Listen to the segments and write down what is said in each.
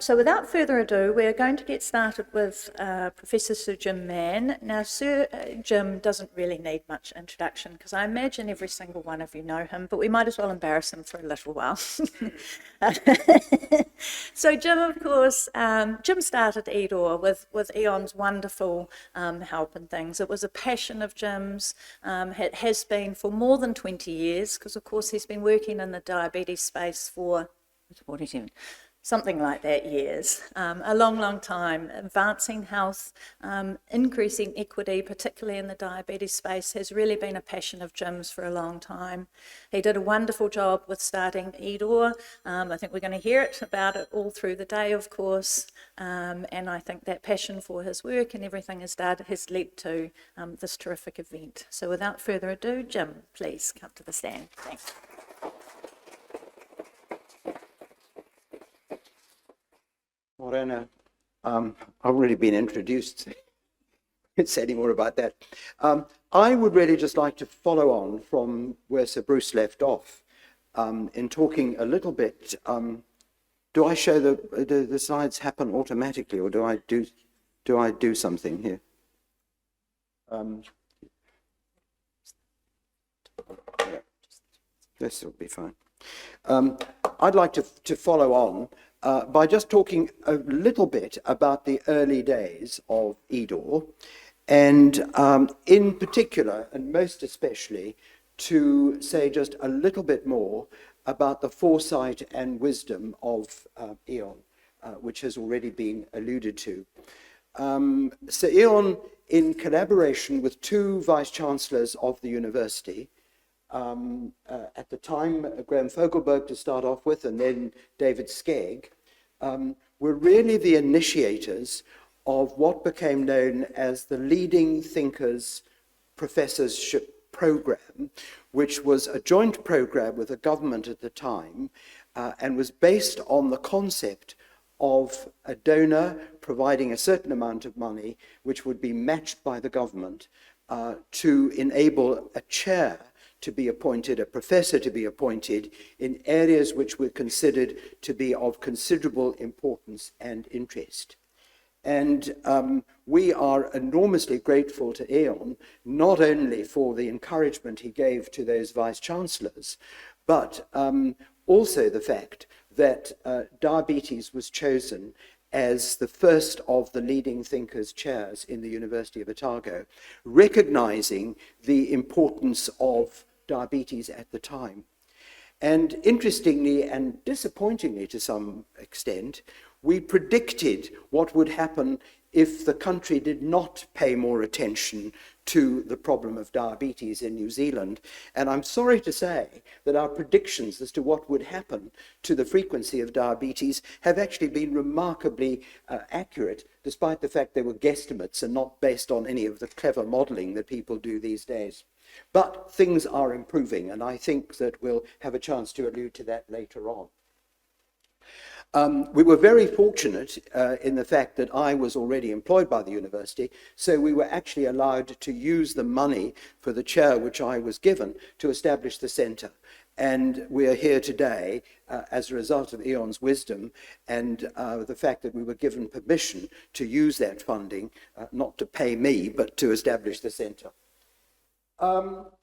So without further ado, we're going to get started with Professor Sir Jim Mann. Now, Sir Jim doesn't really need much introduction because I imagine every single one of you know him, but we might as well embarrass him for a little while. So Jim, of course, Jim started EDOR with Eon's wonderful help and things. It was a passion of Jim's. It has been for more than 20 years because, of course, he's been working in the diabetes space for, what is it? Something like that, years. A long, long time. Advancing health, increasing equity, particularly in the diabetes space, has really been a passion of Jim's for a long time. He did a wonderful job with starting EDOR. I think we're going to hear about it all through the day, of course. And I think that passion for his work and everything has led to this terrific event. So without further ado, Jim, please come to the stand. Thanks. Morena, I've already been introduced. Can't say any more about that. I would really just like to follow on from where Sir Bruce left off in talking a little bit. Do I show the slides happen automatically, or do I do something here? This will be fine. I'd like to follow on by just talking a little bit about the early days of EDOR, and in particular, and most especially, to say just a little bit more about the foresight and wisdom of Eon, which has already been alluded to. So Eon, in collaboration with two vice-chancellors of the university, at the time, Graham Fogelberg to start off with, and then David Skegg, were really the initiators of what became known as the Leading Thinkers Professorship Program, which was a joint program with the government at the time, and was based on the concept of a donor providing a certain amount of money, which would be matched by the government, to enable a chair to be appointed, a professor to be appointed in areas which were considered to be of considerable importance and interest. And we are enormously grateful to Eon, not only for the encouragement he gave to those vice-chancellors, but also the fact that diabetes was chosen as the first of the leading thinkers chairs in the University of Otago, recognizing the importance of diabetes at the time. And interestingly and disappointingly to some extent, we predicted what would happen if the country did not pay more attention to the problem of diabetes in New Zealand. And I'm sorry to say that our predictions as to what would happen to the frequency of diabetes have actually been remarkably accurate, despite the fact they were guesstimates and not based on any of the clever modeling that people do these days. But things are improving, and I think that we'll have a chance to allude to that later on. We were very fortunate in the fact that I was already employed by the university, so we were actually allowed to use the money for the chair which I was given to establish the centre. And we are here today as a result of Eon's wisdom and the fact that we were given permission to use that funding, not to pay me, but to establish the centre.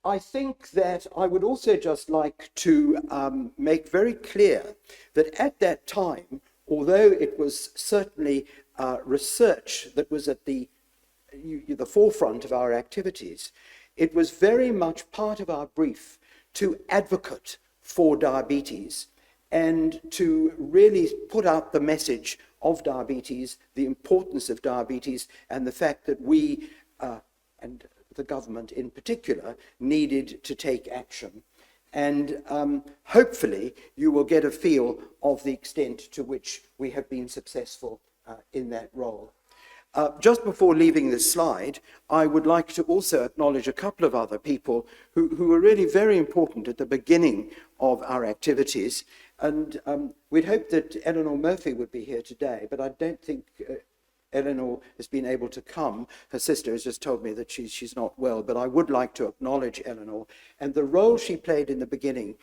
I think that I would also just like to make very clear that at that time, although it was certainly research that was at the forefront of our activities, it was very much part of our brief to advocate for diabetes and to really put out the message of diabetes, the importance of diabetes, and the fact that we, and the government in particular, needed to take action. And hopefully you will get a feel of the extent to which we have been successful in that role. Just before leaving this slide, I would like to also acknowledge a couple of other people who were really very important at the beginning of our activities. And we'd hoped that Eleanor Murphy would be here today, but I don't think Eleanor has been able to come. Her sister has just told me that she's not well, but I would like to acknowledge Eleanor and the role she played in the beginning.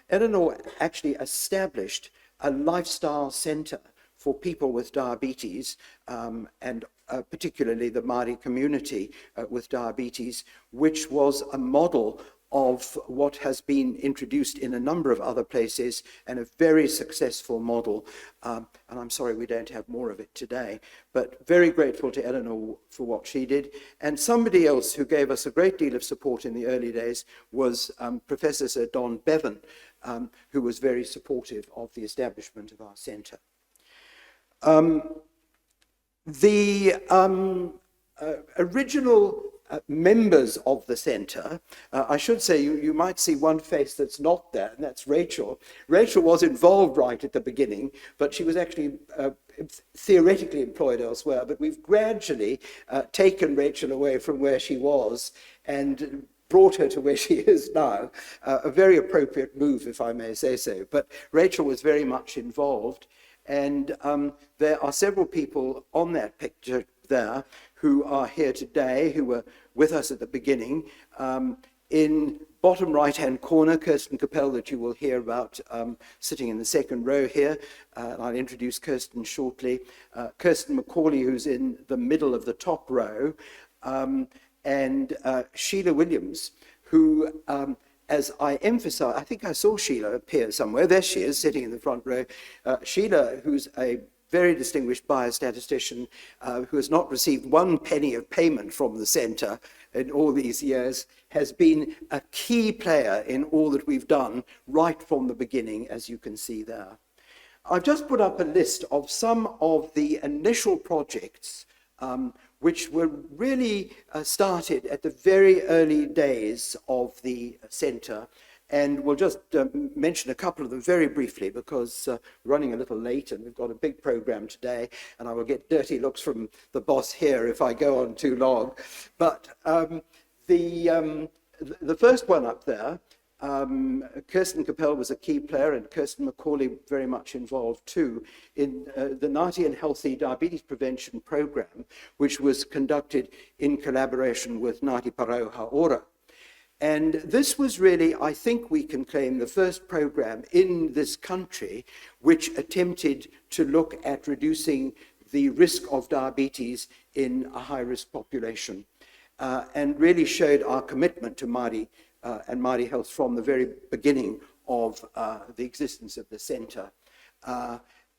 Eleanor actually established a lifestyle centre for people with diabetes, and particularly the Māori community with diabetes, which was a model of what has been introduced in a number of other places, and a very successful model. And I'm sorry we don't have more of it today, but very grateful to Eleanor for what she did. And somebody else who gave us a great deal of support in the early days was Professor Sir Don Bevan, who was very supportive of the establishment of our centre. The original members of the centre, I should say you might see one face that's not there, and that's Rachael. Rachael was involved right at the beginning, but she was actually theoretically employed elsewhere. But we've gradually taken Rachael away from where she was and brought her to where she is now. A very appropriate move, if I may say so. But Rachael was very much involved, and there are several people on that picture there who are here today, who were with us at the beginning. In bottom right-hand corner, Kirsten Capel, that you will hear about, sitting in the second row here. I'll introduce Kirsten shortly. Kirsten McCauley, who's in the middle of the top row, and Sheila Williams, who, as I emphasize, I think I saw Sheila appear somewhere. There she is, sitting in the front row. Sheila, who's a very distinguished biostatistician who has not received one penny of payment from the centre in all these years, has been a key player in all that we've done right from the beginning, as you can see there. I've just put up a list of some of the initial projects which were really started at the very early days of the centre. And we'll just mention a couple of them very briefly, because we're running a little late and we've got a big program today, and I will get dirty looks from the boss here if I go on too long. But the first one up there, Kirsten Capel was a key player, and Kirsten McCauley very much involved too, in the Ngāti and Healthy Diabetes Prevention Program, which was conducted in collaboration with Ngāti Parau Hāora. And this was really, I think we can claim, the first program in this country which attempted to look at reducing the risk of diabetes in a high-risk population, and really showed our commitment to Māori and Māori health from the very beginning of the existence of the centre.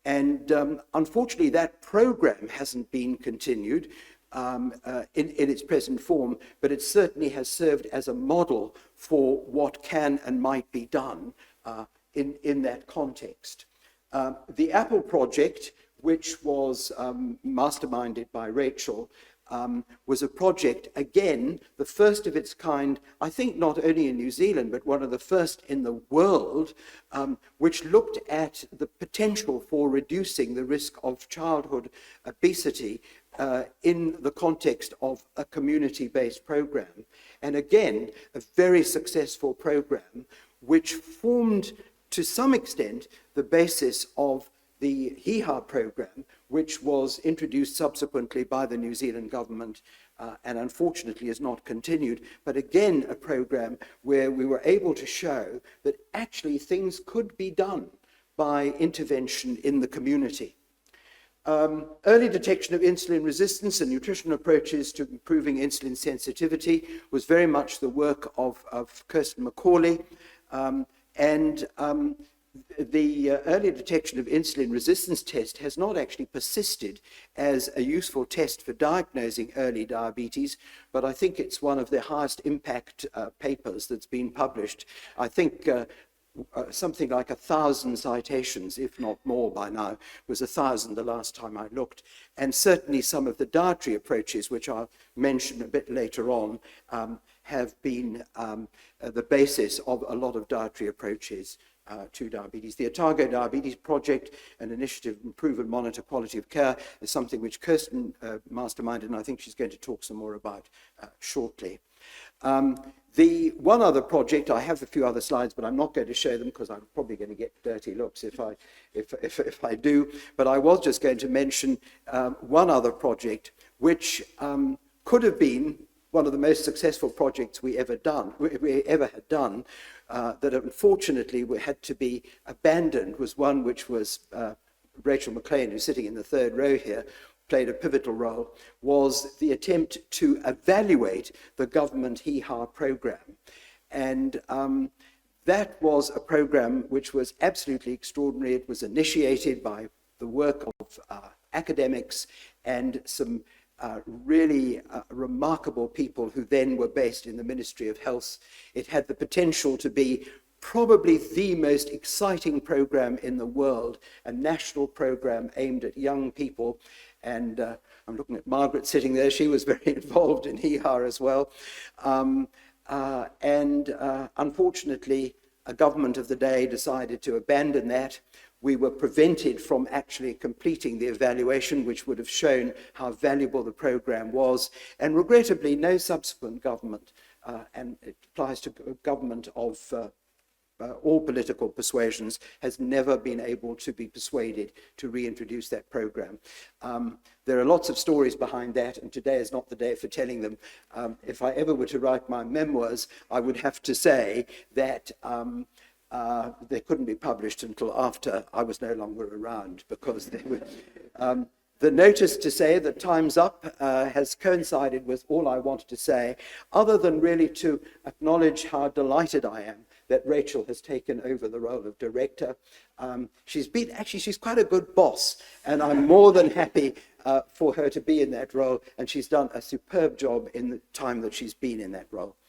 Unfortunately, that program hasn't been continued in its present form, but it certainly has served as a model for what can and might be done in that context. The Apple project, which was masterminded by Rachael, was a project, again, the first of its kind, I think not only in New Zealand, but one of the first in the world, which looked at the potential for reducing the risk of childhood obesity in the context of a community-based program. And again, a very successful program, which formed to some extent the basis of the HIHA program, which was introduced subsequently by the New Zealand government and unfortunately is not continued, but again a program where we were able to show that actually things could be done by intervention in the community. Early detection of insulin resistance and nutrition approaches to improving insulin sensitivity was very much the work of Kirsten McCauley, the early detection of insulin resistance test has not actually persisted as a useful test for diagnosing early diabetes, but I think it's one of the highest impact papers that's been published. I think something like 1,000 citations, if not more by now. It was 1,000 the last time I looked. And certainly some of the dietary approaches, which I'll mention a bit later on, have been the basis of a lot of dietary approaches to diabetes. The Otago Diabetes Project, an initiative to improve and monitor quality of care, is something which Kirsten masterminded, and I think she's going to talk some more about shortly. The one other project, I have a few other slides, but I'm not going to show them because I'm probably going to get dirty looks if I do. But I was just going to mention one other project, which could have been one of the most successful projects we ever had done, that unfortunately had to be abandoned, was one which was Rachael McLean, who's sitting in the third row here, played a pivotal role, was the attempt to evaluate the government HEHA program. And that was a program which was absolutely extraordinary. It was initiated by the work of academics and some really remarkable people who then were based in the Ministry of Health. It had the potential to be probably the most exciting program in the world, a national program aimed at young people. And I'm looking at Margaret sitting there. She was very involved in HEHA as well. Unfortunately, a government of the day decided to abandon that. We were prevented from actually completing the evaluation, which would have shown how valuable the program was. And regrettably, no subsequent government, and it applies to government of all political persuasions, has never been able to be persuaded to reintroduce that program. There are lots of stories behind that, and today is not the day for telling them. If I ever were to write my memoirs, I would have to say that they couldn't be published until after I was no longer around, because they were... The notice to say that time's up has coincided with all I wanted to say, other than really to acknowledge how delighted I am that Rachael has taken over the role of director. She's quite a good boss, and I'm more than happy for her to be in that role, and she's done a superb job in the time that she's been in that role.